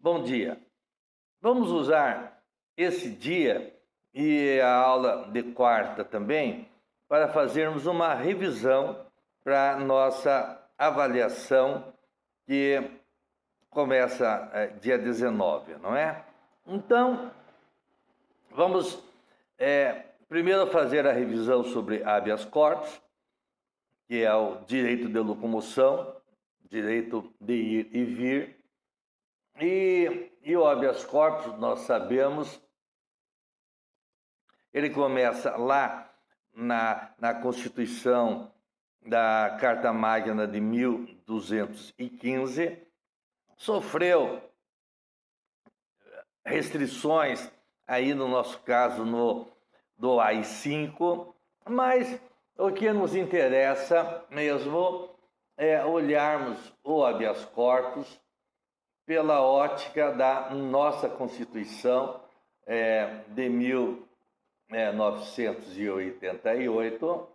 Bom dia. Vamos usar esse dia e a aula de quarta também para fazermos uma revisão para nossa avaliação que começa dia 19, não é? Então, vamos primeiro fazer a revisão sobre habeas corpus, que é o direito de locomoção, direito de ir e vir. E o habeas corpus, nós sabemos, ele começa lá na Constituição da Carta Magna de 1215, sofreu restrições, aí no nosso caso, do AI-5, mas o que nos interessa mesmo é olharmos o habeas corpus pela ótica da nossa Constituição de 1988,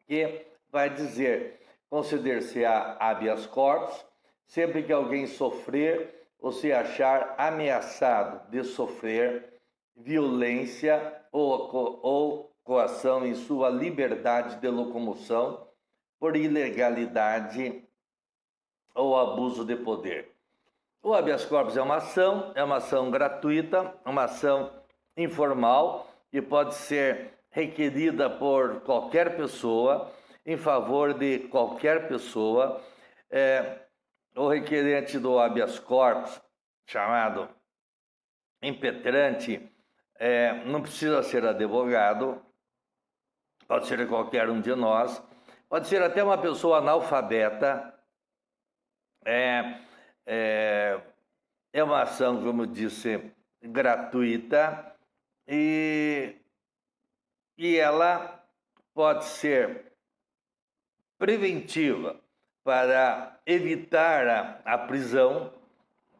que vai dizer: conceder-se-á habeas corpus sempre que alguém sofrer ou se achar ameaçado de sofrer violência ou coação em sua liberdade de locomoção por ilegalidade ou abuso de poder. O habeas corpus é uma ação gratuita, uma ação informal, que pode ser requerida por qualquer pessoa, em favor de qualquer pessoa. O requerente do habeas corpus, chamado impetrante, não precisa ser advogado, pode ser qualquer um de nós, pode ser até uma pessoa analfabeta. É uma ação, como eu disse, gratuita e ela pode ser preventiva para evitar a prisão,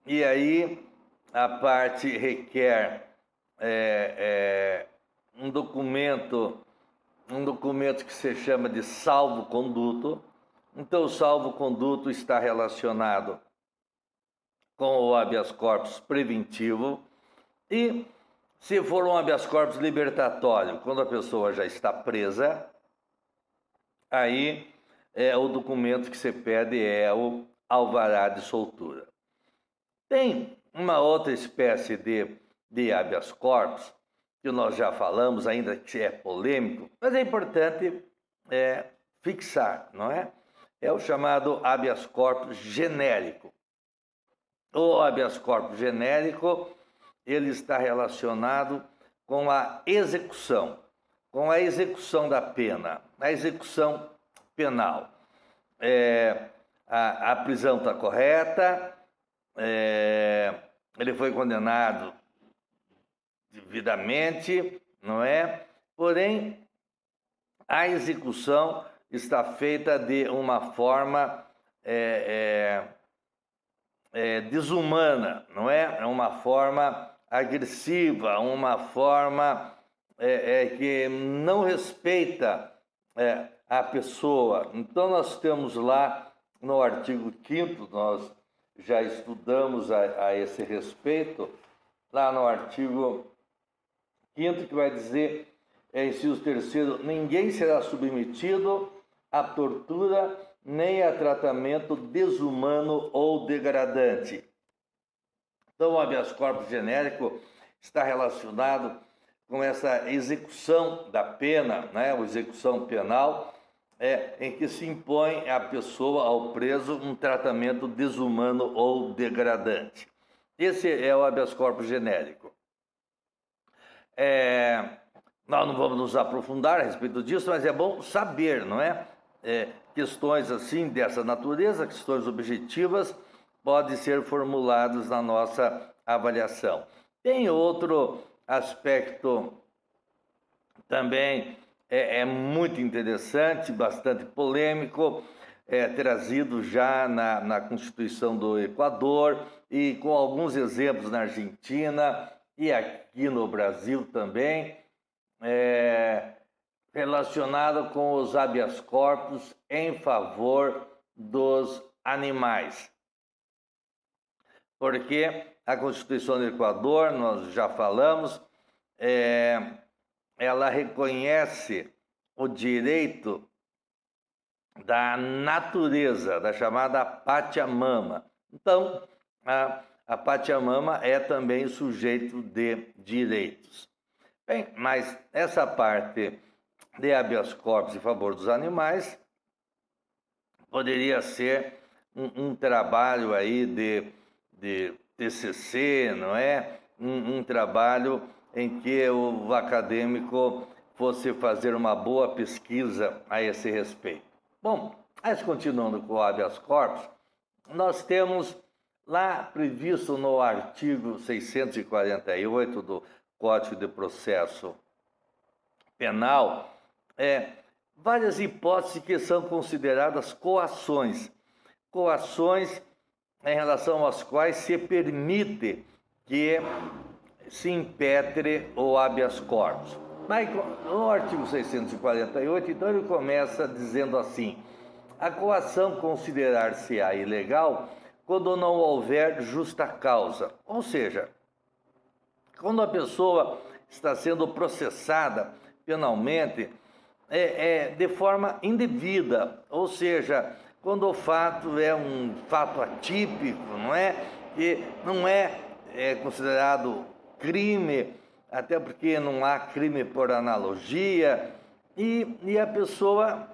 e aí a parte requer um documento que se chama de salvo-conduto. Então, o salvo-conduto está relacionado com o habeas corpus preventivo, e se for um habeas corpus libertatório, quando a pessoa já está presa, aí o documento que se pede é o alvará de soltura. Tem uma outra espécie de habeas corpus, que nós já falamos, ainda que é polêmico, mas é importante fixar, não é? É o chamado habeas corpus genérico. O habeas corpus genérico, ele está relacionado com a execução da pena, a execução penal. A prisão está correta, ele foi condenado devidamente, não é? Porém, a execução está feita de uma forma desumana, não é? É uma forma agressiva, uma forma que não respeita a pessoa. Então, nós temos lá no artigo 5º, nós já estudamos a esse respeito, lá no artigo 5º, que vai dizer, inciso 3º, ninguém será submetido à tortura nem a tratamento desumano ou degradante. Então, o habeas corpus genérico está relacionado com essa execução da pena, né? A execução penal, em que se impõe à pessoa, ao preso, um tratamento desumano ou degradante. Esse é o habeas corpus genérico. Nós não vamos nos aprofundar a respeito disso, mas é bom saber, não é? Questões assim dessa natureza, questões objetivas, podem ser formuladas na nossa avaliação. Tem outro aspecto também muito interessante, bastante polêmico, trazido já na Constituição do Equador e com alguns exemplos na Argentina e aqui no Brasil também, relacionado com os habeas corpus em favor dos animais. porque a Constituição do Equador, nós já falamos, ela reconhece o direito da natureza, da chamada Pachamama. Então, a Pachamama é também sujeito de direitos. Bem, mas essa parte de habeas corpus em favor dos animais poderia ser um trabalho aí de TCC, não é? Um trabalho em que o acadêmico fosse fazer uma boa pesquisa a esse respeito. Bom, mas continuando com o habeas corpus, nós temos lá previsto no artigo 648 do Código de Processo Penal, várias hipóteses que são consideradas coações. Coações em relação às quais se permite que se impetre o habeas corpus. Mas no artigo 648, então ele começa dizendo assim: a coação considerar-se-á ilegal quando não houver justa causa. Ou seja, quando a pessoa está sendo processada penalmente de forma indevida, ou seja, quando o fato é um fato atípico, não é? Que não é considerado crime, até porque não há crime por analogia, e a pessoa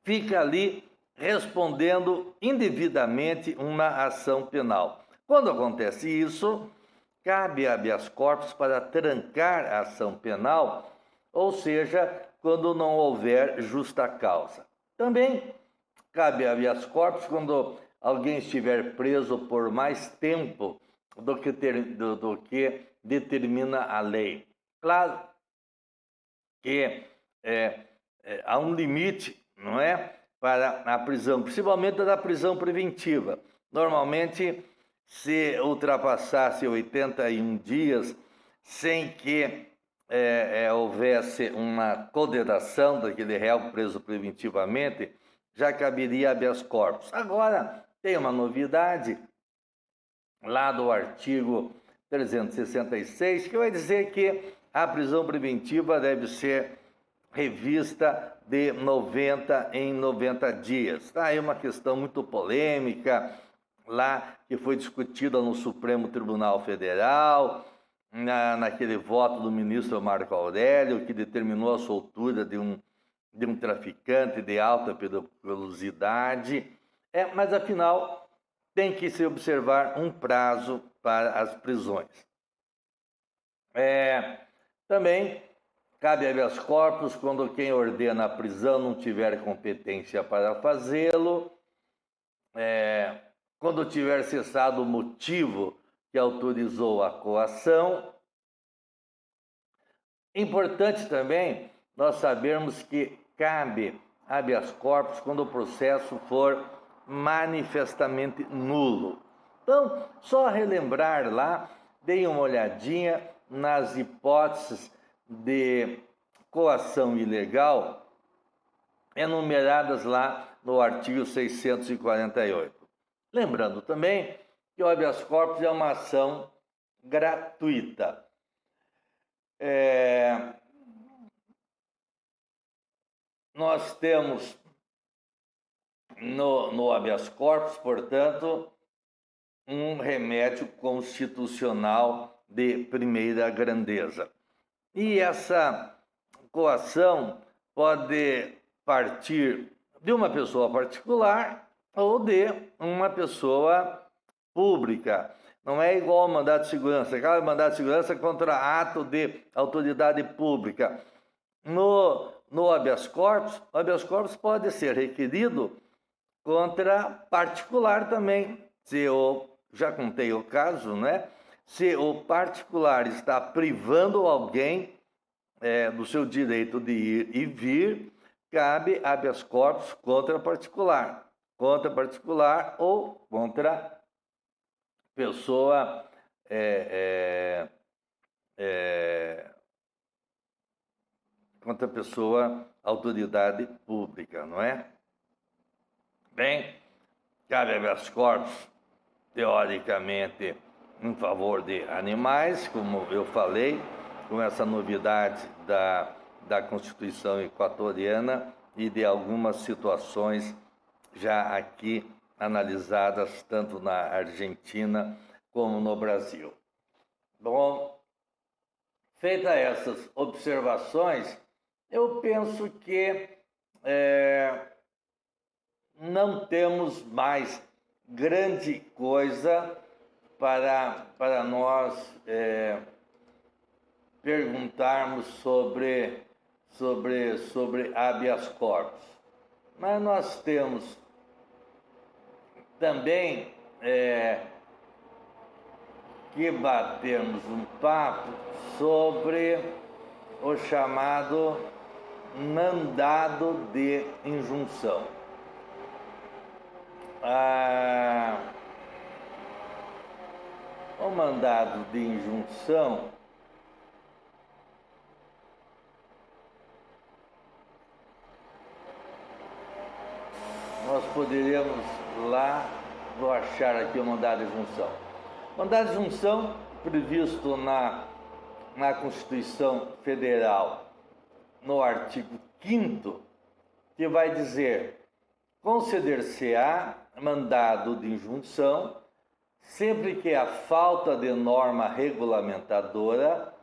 fica ali respondendo indevidamente uma ação penal. Quando acontece isso, cabe habeas corpus para trancar a ação penal, ou seja, quando não houver justa causa. Também cabe habeas corpus quando alguém estiver preso por mais tempo do que determina a lei. Claro que há um limite, não é, para a prisão, principalmente da prisão preventiva. Normalmente, se ultrapassasse 81 dias sem que houvesse uma condenação daquele réu preso preventivamente, já caberia habeas corpus. Agora, tem uma novidade lá do artigo 366, que vai dizer que a prisão preventiva deve ser revista de 90 em 90 dias. Está aí uma questão muito polêmica, lá que foi discutida no Supremo Tribunal Federal, naquele voto do ministro Marco Aurélio, que determinou a soltura de um traficante de alta periculosidade. Mas, afinal, tem que se observar um prazo para as prisões. Também cabe habeas corpus quando quem ordena a prisão não tiver competência para fazê-lo, quando tiver cessado o motivo que autorizou a coação. Importante também nós sabermos que cabe habeas corpus quando o processo for manifestamente nulo. Então, só relembrar lá, deem uma olhadinha nas hipóteses de coação ilegal enumeradas lá no artigo 648. Lembrando também que o habeas corpus é uma ação gratuita. Nós temos no habeas corpus, portanto, um remédio constitucional de primeira grandeza. E essa coação pode partir de uma pessoa particular ou de uma pessoa pública. Não é igual ao mandado de segurança. Cada mandado de segurança contra ato de autoridade pública. No habeas corpus, o habeas corpus pode ser requerido contra particular também. Já contei o caso, né? Se o particular está privando alguém do seu direito de ir e vir, cabe habeas corpus contra particular ou contra pessoa autoridade pública, não é? Bem, cabe habeas corpus teoricamente em favor de animais, como eu falei, com essa novidade da Constituição equatoriana e de algumas situações já aqui analisadas tanto na Argentina como no Brasil. Bom, feitas essas observações, eu penso que não temos mais grande coisa para nós perguntarmos sobre habeas corpus. Mas nós temos também que batermos um papo sobre o chamado mandado de injunção. O mandado de injunção nós poderíamos lá, vou achar aqui o mandado de injunção. O mandado de injunção previsto na Constituição Federal, no artigo 5º, que vai dizer: conceder-se-á mandado de injunção sempre que a falta de norma regulamentadora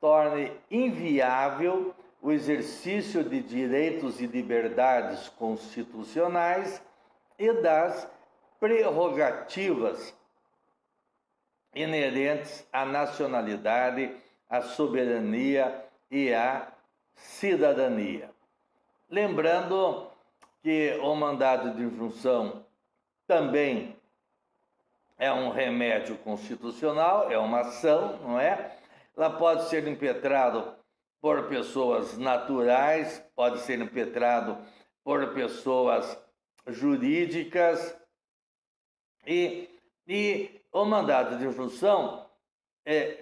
torne inviável o exercício de direitos e liberdades constitucionais e das prerrogativas inerentes à nacionalidade, à soberania e à cidadania. Lembrando que o mandado de injunção também é um remédio constitucional, é uma ação, não é? Ela pode ser impetrado por pessoas naturais, pode ser impetrado por pessoas jurídicas e o mandado de injunção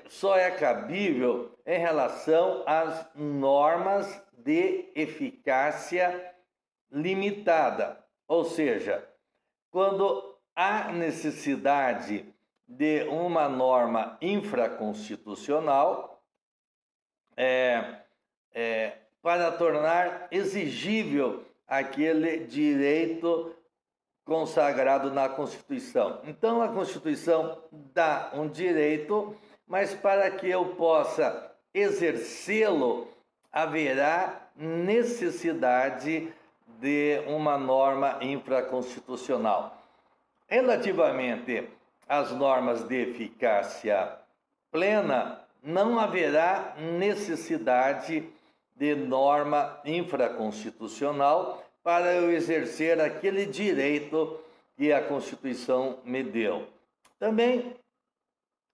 só é cabível em relação às normas de eficácia limitada, ou seja, quando há necessidade de uma norma infraconstitucional para tornar exigível aquele direito consagrado na Constituição. Então, a Constituição dá um direito, mas para que eu possa exercê-lo, haverá necessidade de uma norma infraconstitucional. Relativamente às normas de eficácia plena, não haverá necessidade de norma infraconstitucional para eu exercer aquele direito que a Constituição me deu. Também,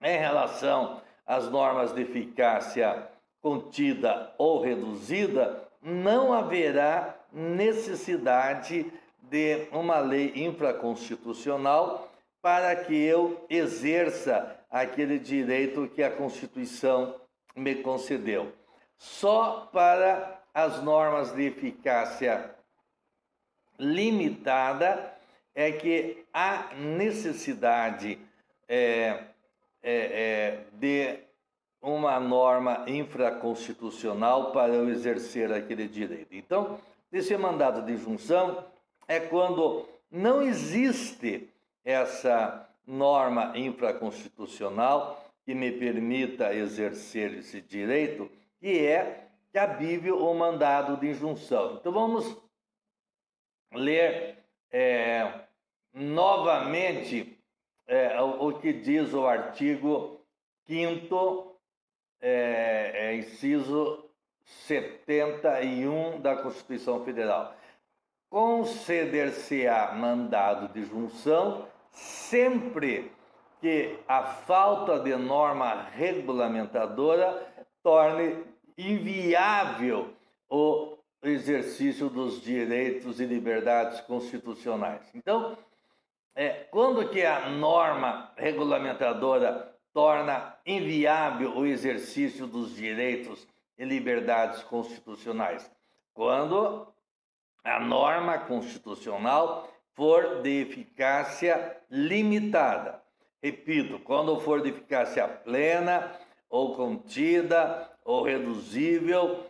em relação às normas de eficácia contida ou reduzida, não haverá necessidade de uma lei infraconstitucional para que eu exerça aquele direito que a Constituição me concedeu. Só para as normas de eficácia limitada é que há necessidade de uma norma infraconstitucional para eu exercer aquele direito. Então, esse mandado de injunção é quando não existe essa norma infraconstitucional que me permita exercer esse direito, que é cabível o mandado de injunção. Então, vamos ler novamente o que diz o artigo 5º, inciso 71 da Constituição Federal. Conceder-se-á mandado de junção sempre que a falta de norma regulamentadora torne inviável o exercício dos direitos e liberdades constitucionais. Então, quando que a norma regulamentadora torna inviável o exercício dos direitos e liberdades constitucionais? Quando a norma constitucional for de eficácia limitada. Repito, quando for de eficácia plena, ou contida, ou reduzível,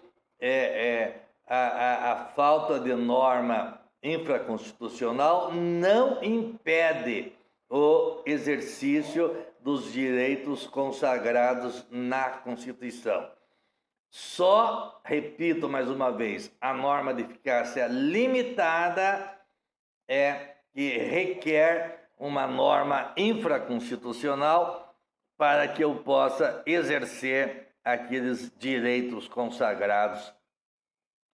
a falta de norma infraconstitucional não impede o exercício dos direitos consagrados na Constituição. Só, repito mais uma vez, a norma de eficácia limitada é que requer uma norma infraconstitucional para que eu possa exercer aqueles direitos consagrados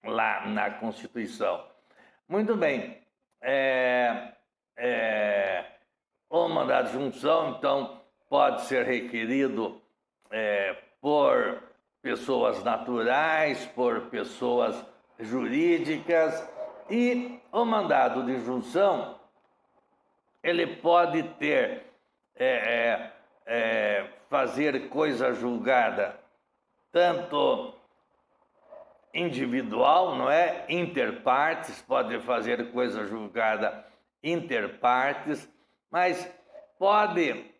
lá na Constituição. Muito bem. O mandado de junção, então, pode ser requerido por pessoas naturais, por pessoas jurídicas, e o mandado de junção, ele pode ter, fazer coisa julgada, tanto individual, não é? Interpartes, pode fazer coisa julgada interpartes, mas pode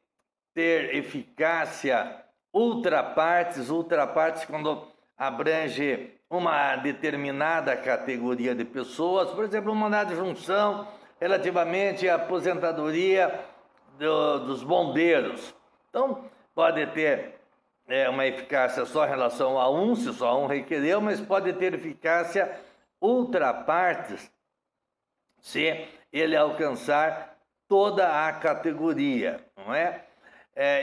ter eficácia ultrapartes quando abrange uma determinada categoria de pessoas, por exemplo, um mandado de junção relativamente à aposentadoria dos bombeiros. Então, pode ter uma eficácia só em relação a um, se só um requereu, mas pode ter eficácia ultrapartes se ele alcançar toda a categoria, não é?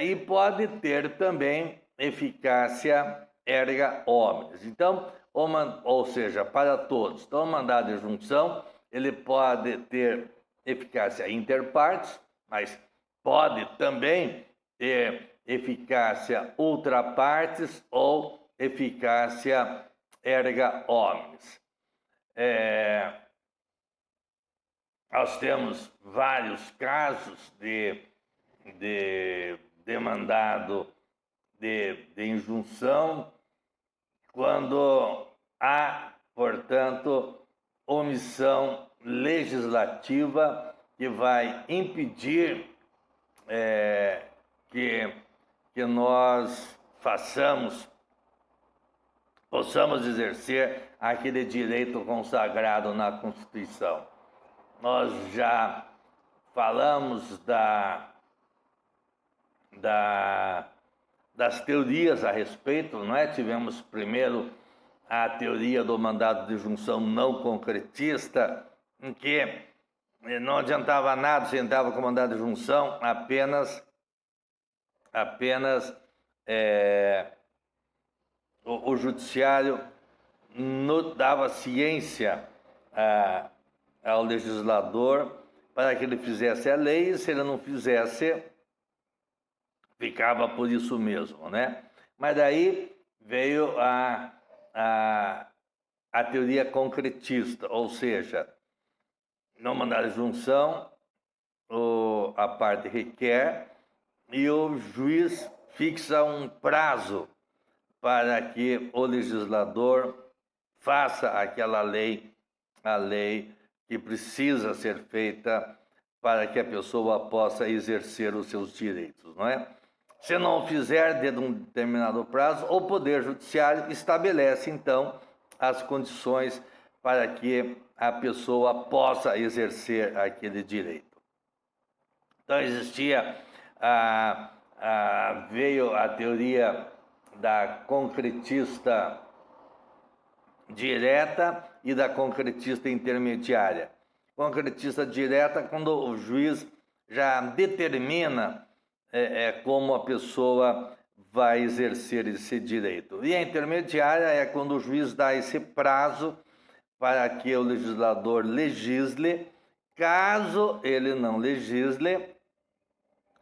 E pode ter também eficácia erga omnes. Então, ou seja, para todos. Então, o mandado de junção, ele pode ter eficácia interpartes, mas pode também ter eficácia ultrapartes ou eficácia erga omnes. Nós temos vários casos de mandado de injunção quando há, portanto, omissão legislativa que vai impedir que nós possamos exercer aquele direito consagrado na Constituição. Nós já falamos das teorias a respeito, não é? Tivemos primeiro a teoria do mandado de junção não concretista, em que não adiantava nada, se entrava com mandado de junção, apenas o judiciário dava ciência ao legislador para que ele fizesse a lei, e se ele não fizesse, ficava por isso mesmo, né? Mas daí veio a teoria concretista, ou seja, no mandado de junção, a parte requer e o juiz fixa um prazo para que o legislador faça aquela lei, a lei que precisa ser feita para que a pessoa possa exercer os seus direitos, não é? Se não fizer dentro de um determinado prazo, o Poder Judiciário estabelece, então, as condições para que a pessoa possa exercer aquele direito. Então, veio a teoria da concretista direta e da concretista intermediária. Concretista direta, quando o juiz já determina como a pessoa vai exercer esse direito. E a intermediária é quando o juiz dá esse prazo para que o legislador legisle. Caso ele não legisle,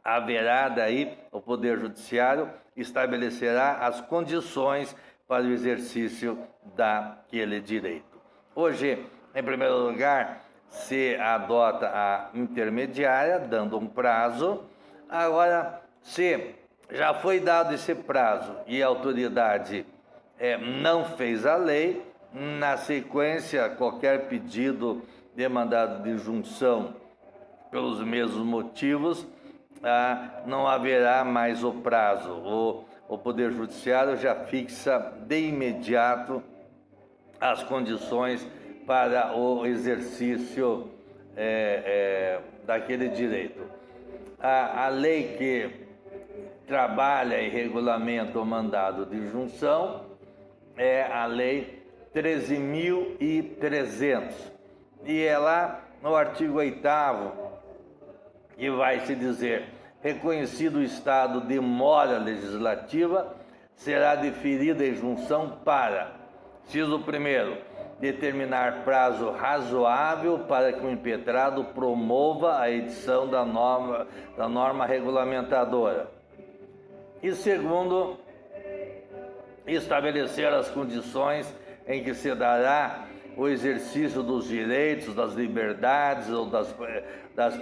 haverá daí o Poder Judiciário estabelecerá as condições para o exercício daquele direito. Hoje, em primeiro lugar, se adota a intermediária, dando um prazo. Agora, se já foi dado esse prazo e a autoridade não fez a lei, na sequência, qualquer pedido de mandado de junção pelos mesmos motivos não haverá mais o prazo. O Poder Judiciário já fixa de imediato as condições para o exercício daquele direito. A lei que trabalha e regulamenta o mandado de junção é a Lei 13.300. E é lá no artigo 8º que vai se dizer: reconhecido o estado de mora legislativa, será deferida a injunção para, inciso 1º, determinar prazo razoável para que o impetrado promova a edição da norma regulamentadora. E segundo, estabelecer as condições em que se dará o exercício dos direitos, das liberdades ou das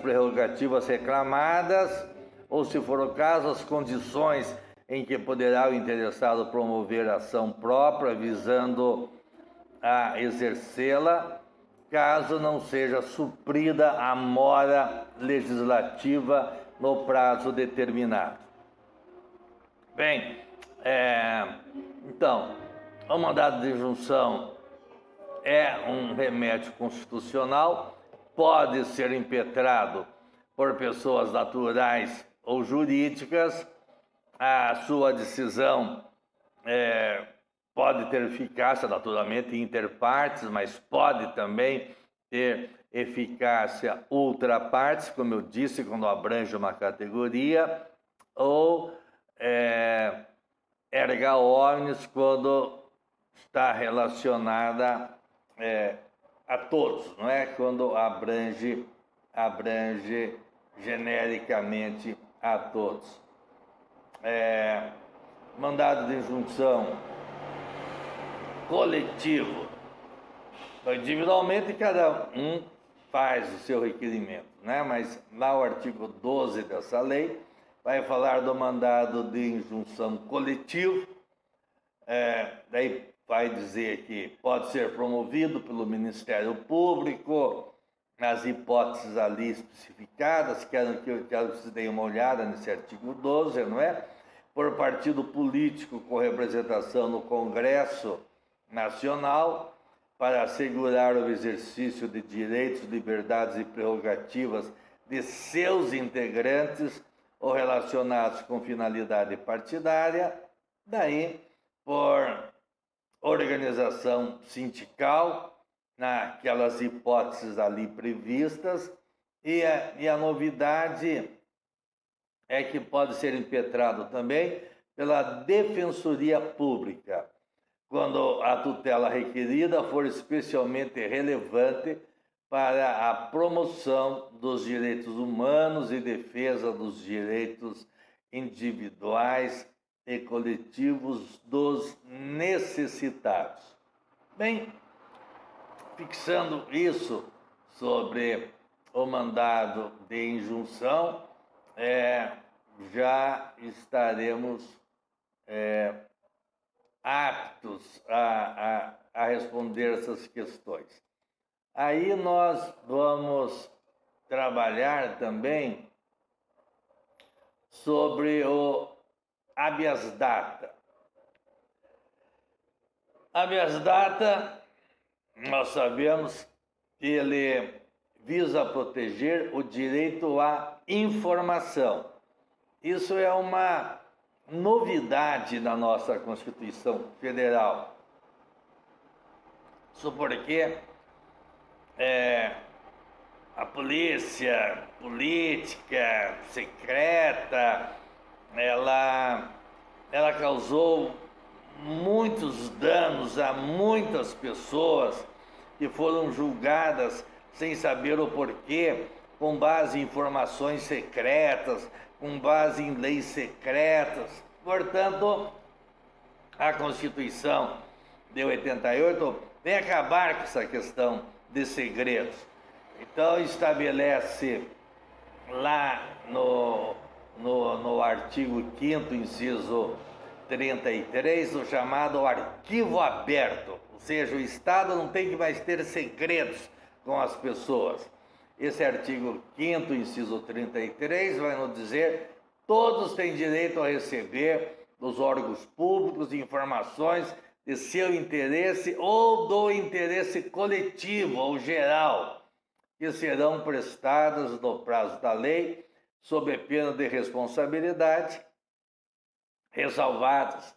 prerrogativas reclamadas, ou, se for o caso, as condições em que poderá o interessado promover ação própria visando a exercê-la, caso não seja suprida a mora legislativa no prazo determinado. Bem, então, o mandado de injunção é um remédio constitucional, pode ser impetrado por pessoas naturais ou jurídicas, a sua decisão pode ter eficácia, naturalmente, inter partes, mas pode também ter eficácia ultra partes, como eu disse, quando abrange uma categoria, ou erga omnes, quando está relacionada a todos, não é? Quando abrange genericamente a todos. Mandado de injunção coletivo. Então, individualmente, cada um faz o seu requerimento, né? Mas lá o artigo 12 dessa lei vai falar do mandado de injunção coletivo. Daí vai dizer que pode ser promovido pelo Ministério Público, nas hipóteses ali especificadas, quero que vocês deem uma olhada nesse artigo 12, não é? Por partido político com representação no Congresso Nacional, para assegurar o exercício de direitos, liberdades e prerrogativas de seus integrantes ou relacionados com finalidade partidária, daí por organização sindical, naquelas hipóteses ali previstas, e a novidade é que pode ser impetrado também pela Defensoria Pública, quando a tutela requerida for especialmente relevante para a promoção dos direitos humanos e defesa dos direitos individuais e coletivos dos necessitados. Bem, fixando isso sobre o mandado de injunção, já estaremos aptos a responder essas questões. Aí nós vamos trabalhar também sobre o habeas data. Habeas data, nós sabemos que ele visa proteger o direito à informação. Isso é uma novidade na nossa Constituição Federal. Isso porque a polícia política secreta, ela causou muitos danos a muitas pessoas que foram julgadas sem saber o porquê, com base em informações secretas, com base em leis secretas. Portanto, a Constituição de 88 vem acabar com essa questão de segredos. Então, estabelece lá no artigo 5º, inciso 33, o chamado arquivo aberto, ou seja, o Estado não tem que mais ter segredos com as pessoas. Esse artigo 5º, inciso 33, vai nos dizer: todos têm direito a receber dos órgãos públicos informações de seu interesse ou do interesse coletivo ou geral, que serão prestadas no prazo da lei, sob pena de responsabilidade, ressalvadas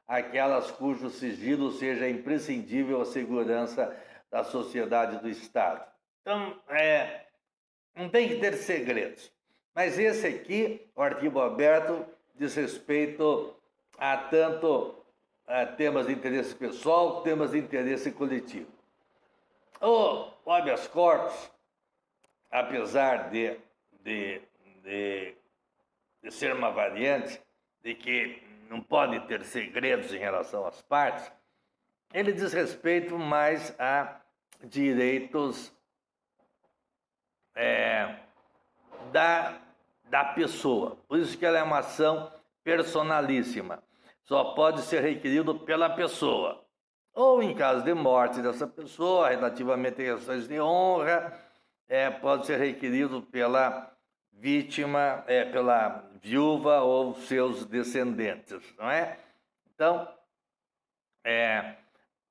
aquelas cujo sigilo seja imprescindível à segurança da sociedade do Estado. Então, não tem que ter segredos. Mas esse aqui, o arquivo aberto, diz respeito a tanto temas de interesse pessoal, temas de interesse coletivo. O habeas corpus, apesar de ser uma variante, de que não pode ter segredos em relação às partes, ele diz respeito mais a direitos da pessoa. Por isso que ela é uma ação personalíssima. Só pode ser requerido pela pessoa. Ou em caso de morte dessa pessoa, relativamente a questões de honra, pode ser requerido pela vítima, pela viúva ou seus descendentes, não é? Então,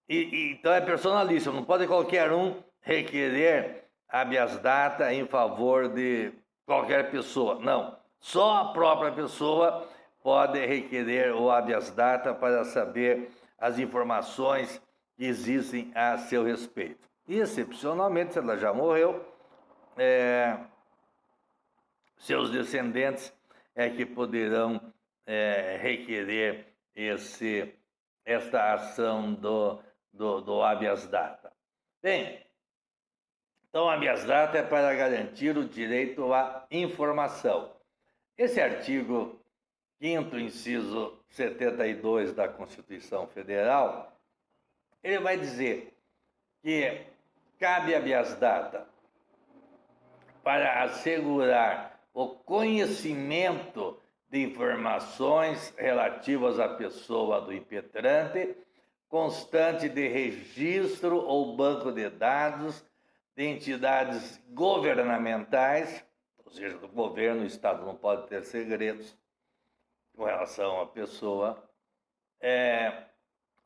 então é personalíssimo, não pode qualquer um requerer habeas data em favor de qualquer pessoa, não. Só a própria pessoa pode requerer o habeas data para saber as informações que existem a seu respeito. E, excepcionalmente, se ela já morreu, seus descendentes é que poderão requerer esta ação do habeas data. Bem, então o habeas data é para garantir o direito à informação. Esse artigo 5º, inciso 72 da Constituição Federal, ele vai dizer que cabe habeas data para assegurar o conhecimento de informações relativas à pessoa do impetrante, constante de registro ou banco de dados de entidades governamentais, ou seja, do governo, o Estado não pode ter segredos com relação à pessoa,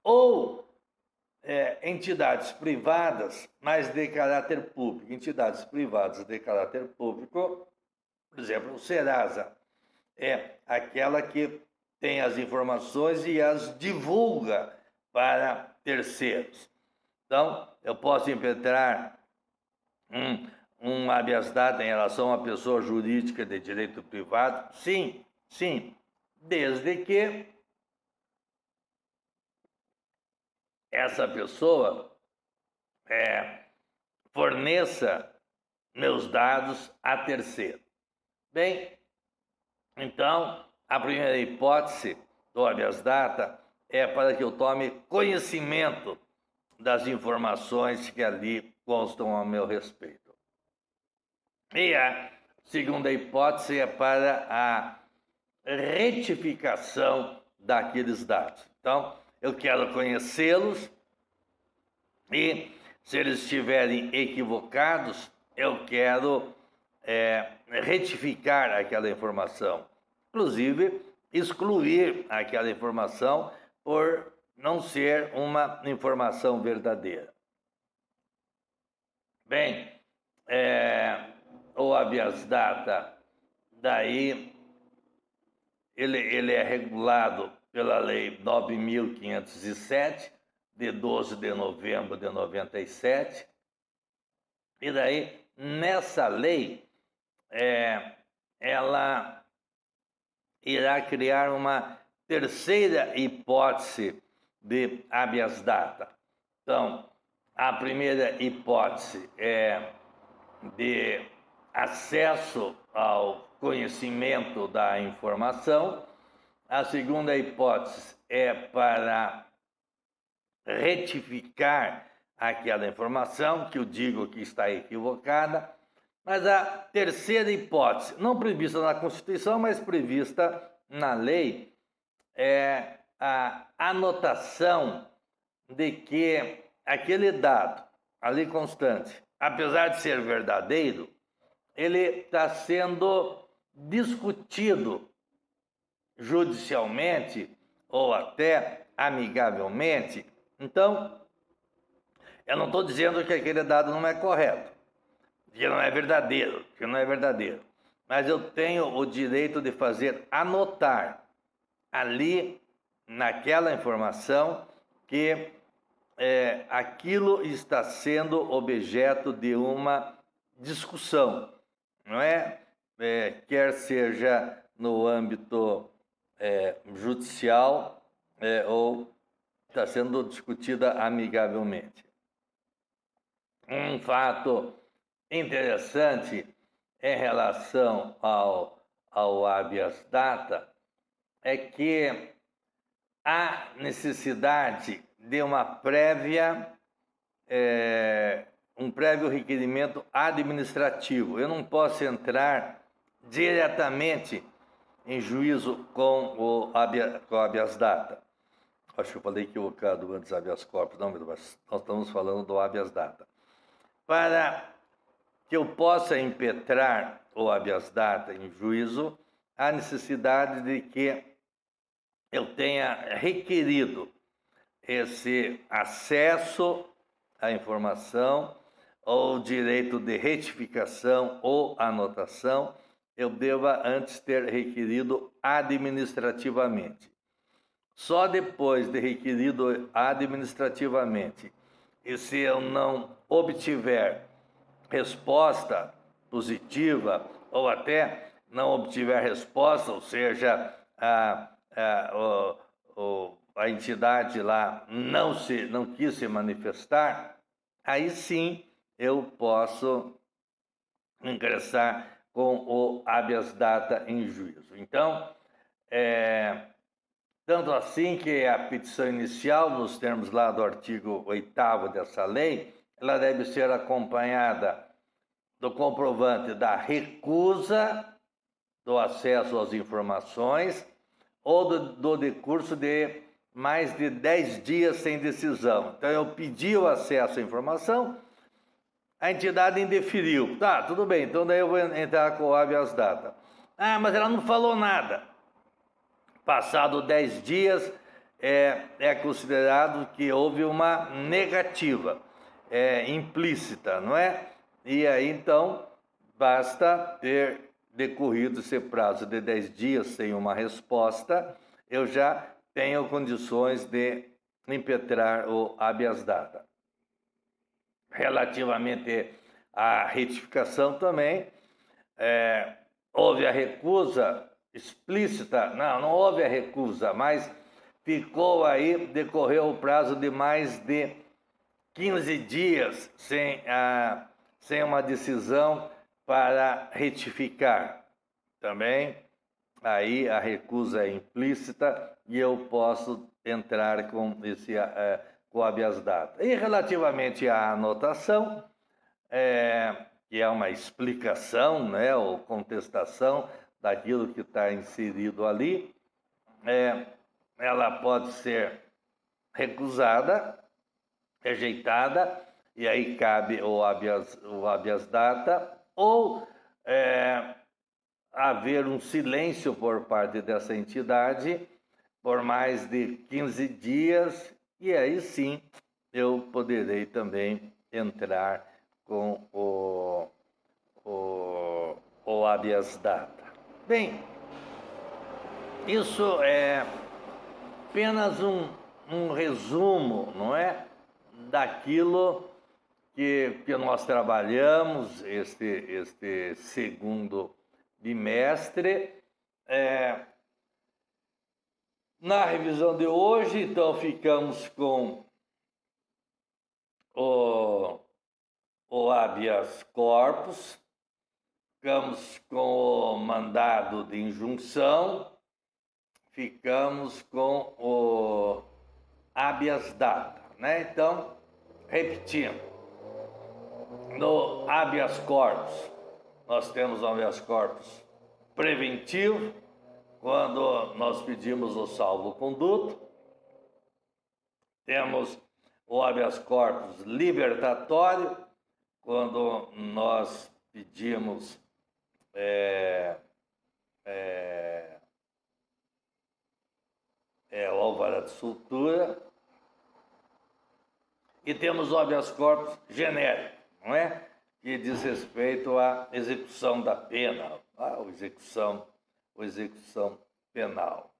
ou entidades privadas, mas de caráter público. Entidades privadas de caráter público, por exemplo, o Serasa é aquela que tem as informações e as divulga para terceiros. Então, eu posso impetrar um habeas data em relação a uma pessoa jurídica de direito privado? Sim, desde que essa pessoa forneça meus dados a terceiro. Bem, então, a primeira hipótese do habeas data é para que eu tome conhecimento das informações que ali constam a meu respeito. E a segunda hipótese é para a retificação daqueles dados. Então, eu quero conhecê-los e, se eles estiverem equivocados, eu quero retificar aquela informação. Inclusive, excluir aquela informação por não ser uma informação verdadeira. Bem, o habeas data, daí, ele é regulado pela Lei 9.507, de 12 de novembro de 97, e daí, nessa lei, ela irá criar uma terceira hipótese de habeas data. Então, a primeira hipótese é de acesso ao conhecimento da informação. A segunda hipótese é para retificar aquela informação, que eu digo que está equivocada. Mas a terceira hipótese, não prevista na Constituição, mas prevista na lei, é a anotação de que aquele dado ali constante, apesar de ser verdadeiro, ele está sendo discutido judicialmente ou até amigavelmente. Então, eu não estou dizendo que aquele dado não é correto, que não é verdadeiro, mas eu tenho o direito de fazer anotar ali, naquela informação, que aquilo está sendo objeto de uma discussão, não é? Quer seja no âmbito judicial ou está sendo discutida amigavelmente. Um fato interessante em relação ao habeas data é que há necessidade de uma um prévio requerimento administrativo. Eu não posso entrar diretamente em juízo com o habeas data. Acho que eu falei equivocado antes habeas corpus, não, mas nós estamos falando do habeas data. Para que eu possa impetrar o habeas data em juízo, há necessidade de que eu tenha requerido esse acesso à informação ou direito de retificação ou anotação, eu deva antes ter requerido administrativamente. Só depois de requerido administrativamente, e se eu não obtiver resposta positiva, ou até não obtiver resposta, ou seja, a entidade lá não quis se manifestar, aí sim eu posso ingressar com o habeas data em juízo. Então, tanto assim que a petição inicial, nos termos lá do artigo 8º dessa lei, ela deve ser acompanhada do comprovante da recusa do acesso às informações ou do decurso de mais de 10 dias sem decisão. Então, eu pedi o acesso à informação, a entidade indeferiu. Tá, tudo bem, então daí eu vou entrar com o habeas data. Ah, mas ela não falou nada. Passado 10 dias, é considerado que houve uma negativa implícita, não é? E aí, então, basta ter decorrido esse prazo de 10 dias sem uma resposta, eu já tenho condições de impetrar o habeas data. Relativamente à retificação também, houve a recusa explícita, não houve a recusa, mas ficou aí, decorreu o prazo de mais de 15 dias sem uma decisão para retificar. Também aí a recusa é implícita e eu posso entrar com esse com habeas data. E relativamente à anotação, que é uma explicação, né, ou contestação daquilo que está inserido ali, ela pode ser recusada, rejeitada, e aí cabe o habeas data, ou haver um silêncio por parte dessa entidade por mais de 15 dias, e aí sim eu poderei também entrar com o habeas data. Bem, isso é apenas um resumo, não é? Daquilo que nós trabalhamos este segundo bimestre. Na revisão de hoje, então, ficamos com o habeas corpus, ficamos com o mandado de injunção, ficamos com o habeas data, né? Então, repetindo, no habeas corpus, nós temos o habeas corpus preventivo, quando nós pedimos o salvo-conduto. Temos o habeas corpus libertatório, quando nós pedimos o alvará de soltura, e temos o habeas corpus genérico, não é? Que diz respeito à execução da pena, a execução penal.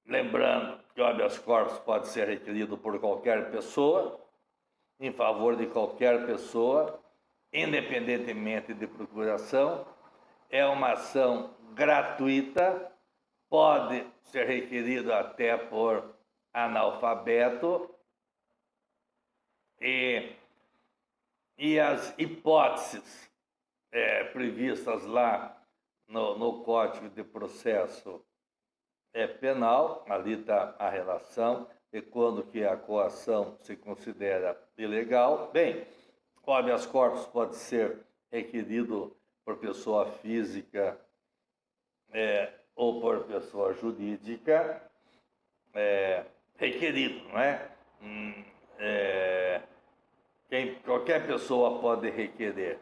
Lembrando que o habeas corpus pode ser requerido por qualquer pessoa, em favor de qualquer pessoa, independentemente de procuração. É uma ação gratuita, pode ser requerido até por analfabeto, e as hipóteses previstas lá no Código de Processo Penal, ali está a relação, e quando que a coação se considera ilegal. Bem, o habeas corpus pode ser requerido por pessoa física ou por pessoa jurídica, requerido, não é? Qualquer pessoa pode requerer.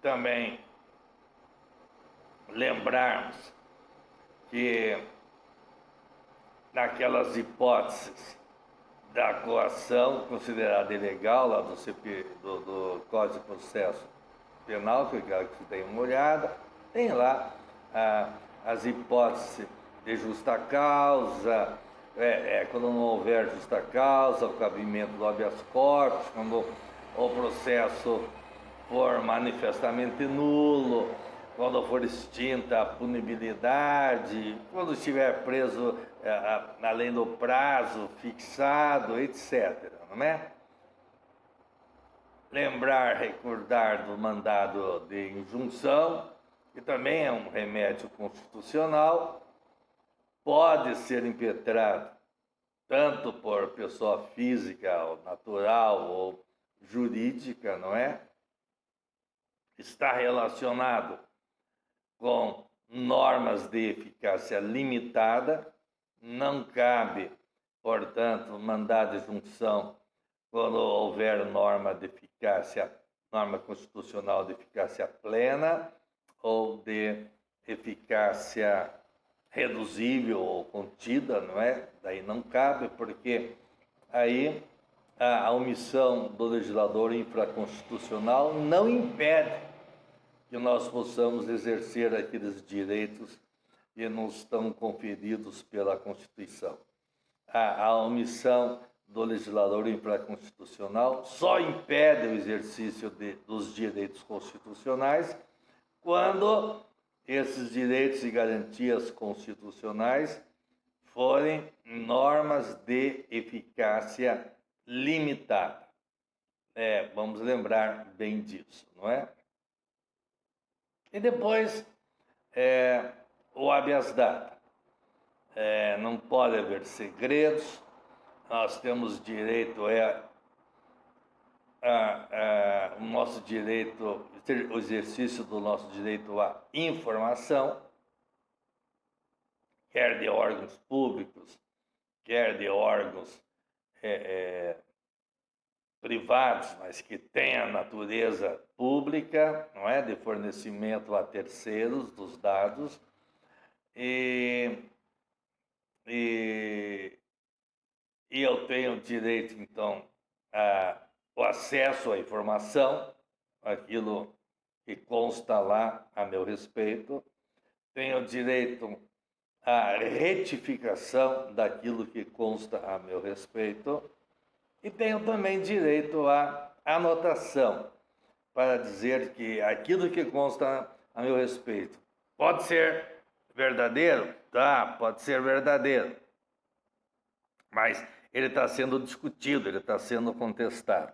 Também lembrarmos que naquelas hipóteses da coação considerada ilegal, lá do Código de Processo Penal, que eu quero que você dê uma olhada, tem lá as hipóteses de justa causa, quando não houver justa causa, o cabimento do habeas corpus, quando o processo for manifestamente nulo, quando for extinta a punibilidade, quando estiver preso além do prazo fixado, etc. Não é? Lembrar, recordar do mandado de injunção, que também é um remédio constitucional, pode ser impetrado tanto por pessoa física, ou natural ou jurídica, não é? Está relacionado com normas de eficácia limitada, não cabe, portanto, mandado de junção quando houver norma constitucional de eficácia plena ou de eficácia reduzível ou contida, não é? Daí não cabe, porque aí a omissão do legislador infraconstitucional não impede que nós possamos exercer aqueles direitos que nos estão conferidos pela Constituição. A omissão do legislador infraconstitucional só impede o exercício dos direitos constitucionais quando esses direitos e garantias constitucionais forem normas de eficácia limitada. Vamos lembrar bem disso, não é? E depois, o habeas data. Não pode haver segredos, nós temos direito o nosso direito, o exercício do nosso direito à informação, quer de órgãos públicos, quer de órgãos privados, mas que tenham natureza pública, não é, de fornecimento a terceiros dos dados, e eu tenho direito, então, o acesso à informação, aquilo que consta lá a meu respeito, tenho direito à retificação daquilo que consta a meu respeito, e tenho também direito à anotação, para dizer que aquilo que consta a meu respeito pode ser verdadeiro? Tá, pode ser verdadeiro. Mas ele está sendo discutido, ele está sendo contestado.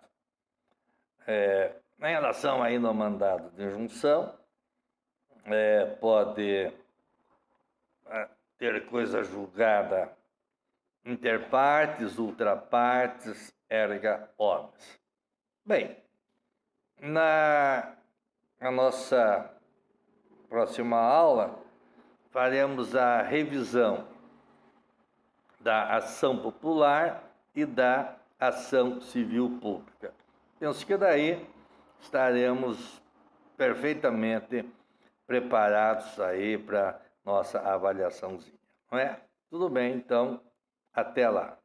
Em relação aí no mandado de injunção, pode ter coisa julgada inter partes, ultra partes, erga omnes. Bem, na nossa próxima aula, faremos a revisão da ação popular e da ação civil pública. Penso que daí estaremos perfeitamente preparados aí para nossa avaliaçãozinha, não é? Tudo bem, então, até lá.